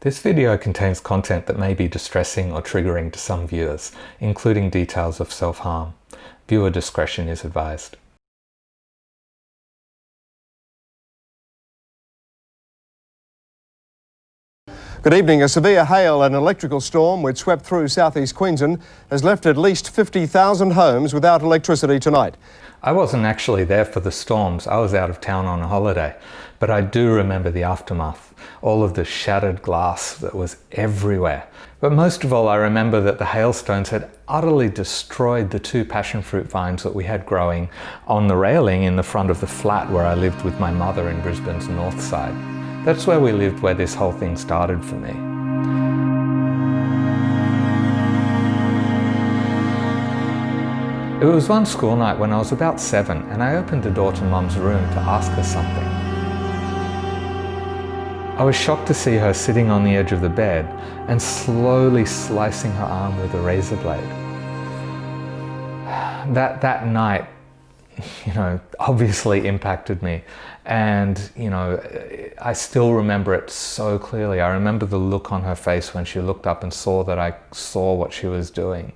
This video contains content that may be distressing or triggering to some viewers, including details of self-harm. Viewer discretion is advised. Good evening. A severe hail and electrical storm which swept through southeast Queensland has left at least 50,000 homes without electricity tonight. I wasn't actually there for the storms. I was out of town on a holiday, but I do remember the aftermath, all of the shattered glass that was everywhere. But most of all, I remember that the hailstones had utterly destroyed the 2 passion fruit vines that we had growing on the railing in the front of the flat where I lived with my mother in Brisbane's north side. That's where we lived, where this whole thing started for me. It was one school night when I was about 7 and I opened the door to Mum's room to ask her something. I was shocked to see her sitting on the edge of the bed and slowly slicing her arm with a razor blade. That night, obviously impacted me. And, I still remember it so clearly. I remember the look on her face when she looked up and saw that I saw what she was doing.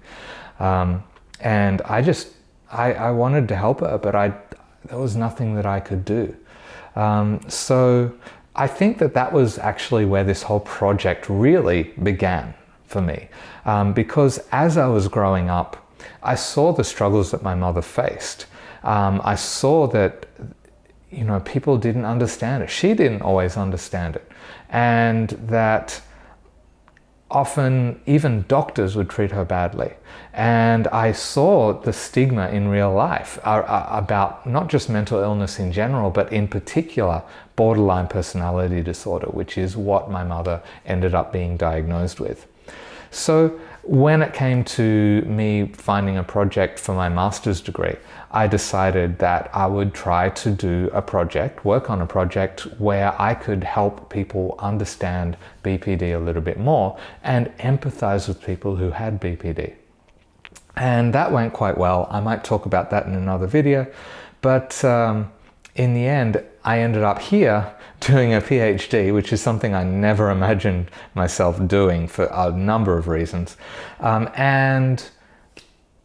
And I wanted to help her, but there was nothing that I could do. So I think that was actually where this whole project really began for me. Because as I was growing up, I saw the struggles that my mother faced. I saw that, people didn't understand it. She didn't always understand it. And that often even doctors would treat her badly. And I saw the stigma in real life about not just mental illness in general, but in particular borderline personality disorder, which is what my mother ended up being diagnosed with. So when it came to me finding a project for my master's degree, I decided that I would try to do work on a project where I could help people understand BPD a little bit more and empathize with people who had BPD. And that went quite well. I might talk about that in another video, but in the end, I ended up here doing a PhD, which is something I never imagined myself doing for a number of reasons. And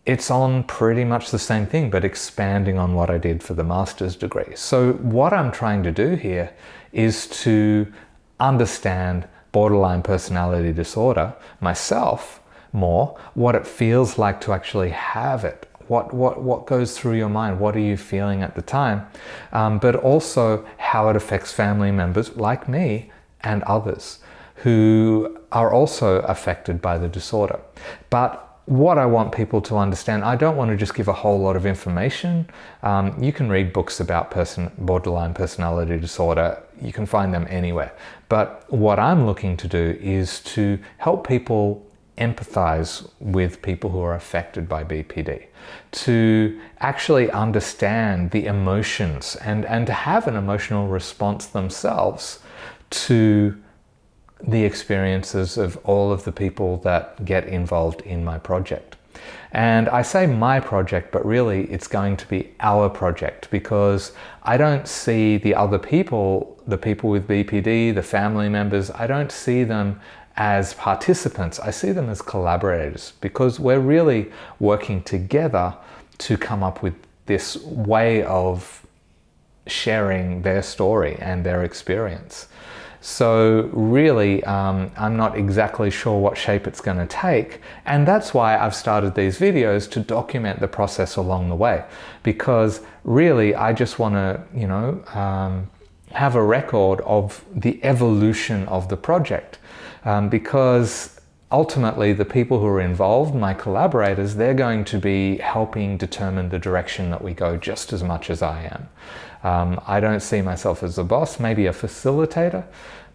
it's on pretty much the same thing, but expanding on what I did for the master's degree. So what I'm trying to do here is to understand borderline personality disorder myself more, what it feels like to actually have it. What goes through your mind? What are you feeling at the time? But also how it affects family members like me and others who are also affected by the disorder. But what I want people to understand, I don't want to just give a whole lot of information. You can read books about borderline personality disorder. You can find them anywhere. But what I'm looking to do is to help people empathize with people who are affected by BPD, to actually understand the emotions and to have an emotional response themselves to the experiences of all of the people that get involved in my project. And I say my project, but really it's going to be our project, because I don't see the other people, the people with BPD, the family members, I don't see them as participants. I see them as collaborators, because we're really working together to come up with this way of sharing their story and their experience. So really, I'm not exactly sure what shape it's going to take, and that's why I've started these videos to document the process along the way, because really I just want to, have a record of the evolution of the project. Because ultimately the people who are involved, my collaborators, they're going to be helping determine the direction that we go just as much as I am. I don't see myself as a boss, maybe a facilitator,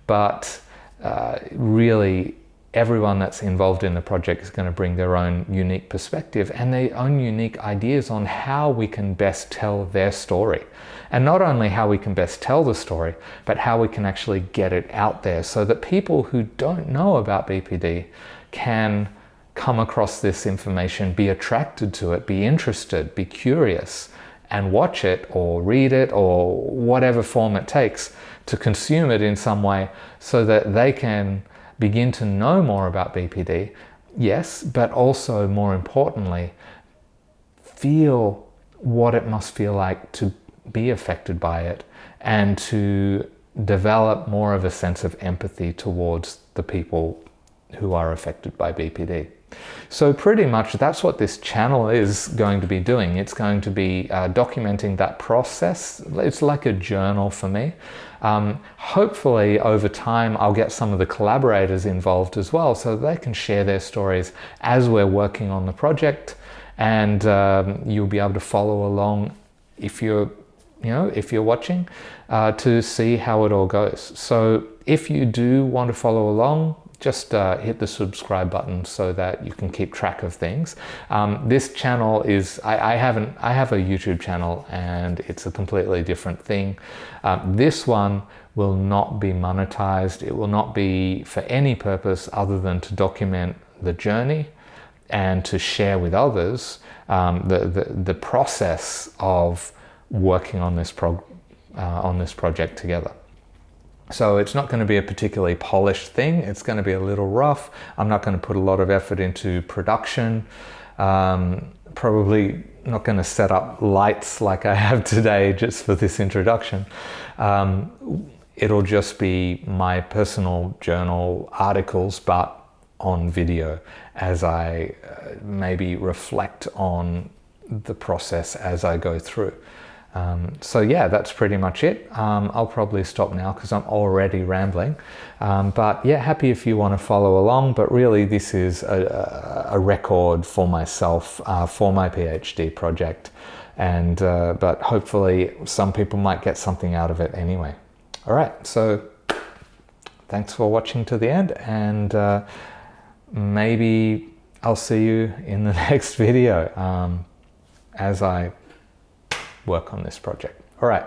but really everyone that's involved in the project is going to bring their own unique perspective and their own unique ideas on how we can best tell their story. And not only how we can best tell the story, but how we can actually get it out there so that people who don't know about BPD can come across this information, be attracted to it, be interested, be curious, and watch it or read it or whatever form it takes to consume it in some way, so that they can begin to know more about BPD, yes, but also more importantly, feel what it must feel like to be affected by it, and to develop more of a sense of empathy towards the people who are affected by BPD. So pretty much that's what this channel is going to be doing. It's going to be documenting that process. It's like a journal for me. Hopefully over time I'll get some of the collaborators involved as well, so they can share their stories as we're working on the project, and you'll be able to follow along if you're watching, to see how it all goes. So if you do want to follow along, just hit the subscribe button so that you can keep track of things. This channel is, I have a YouTube channel, and it's a completely different thing. This one will not be monetized. It will not be for any purpose other than to document the journey and to share with others the process of working on this project together. So it's not going to be a particularly polished thing. It's going to be a little rough. I'm not going to put a lot of effort into production. Probably not going to set up lights like I have today just for this introduction. It'll just be my personal journal articles, but on video, as I maybe reflect on the process as I go through. So yeah, that's pretty much it. I'll probably stop now because I'm already rambling. But yeah, happy if you want to follow along. But really, this is a record for myself, for my PhD project. And but hopefully some people might get something out of it anyway. All right, so thanks for watching to the end, and maybe I'll see you in the next video as I work on this project. All right.